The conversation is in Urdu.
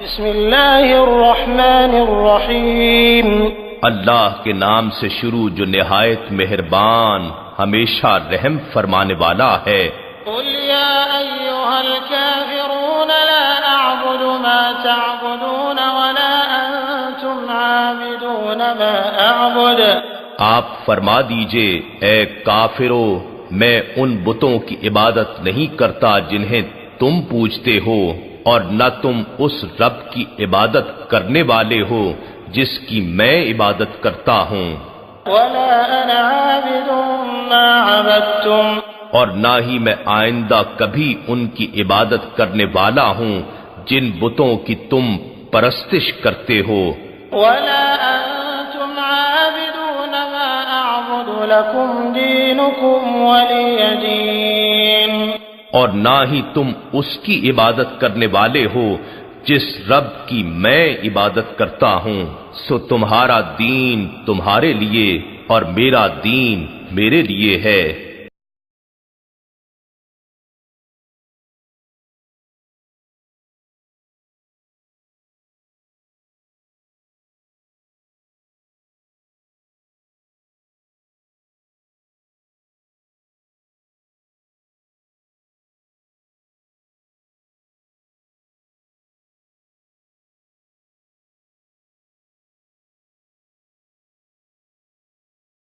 بسم اللہ الرحمن الرحیم، اللہ کے نام سے شروع جو نہایت مہربان ہمیشہ رحم فرمانے والا ہے۔ قل یا ایھا الکافرون لا اعبد ما تعبدون ولا انتم عابدون ما اعبد۔ آپ فرما دیجئے اے کافرو، میں ان بتوں کی عبادت نہیں کرتا جنہیں تم پوجتے ہو، اور نہ تم اس رب کی عبادت کرنے والے ہو جس کی میں عبادت کرتا ہوں، ولا انا عابد ما عبدتم، اور نہ ہی میں آئندہ کبھی ان کی عبادت کرنے والا ہوں جن بتوں کی تم پرستش کرتے ہو، ولا انتم عابدون ما اعبد لكم دینکم ولی دین۔ اور نہ ہی تم اس کی عبادت کرنے والے ہو جس رب کی میں عبادت کرتا ہوں، سو تمہارا دین تمہارے لیے اور میرا دین میرے لیے ہے۔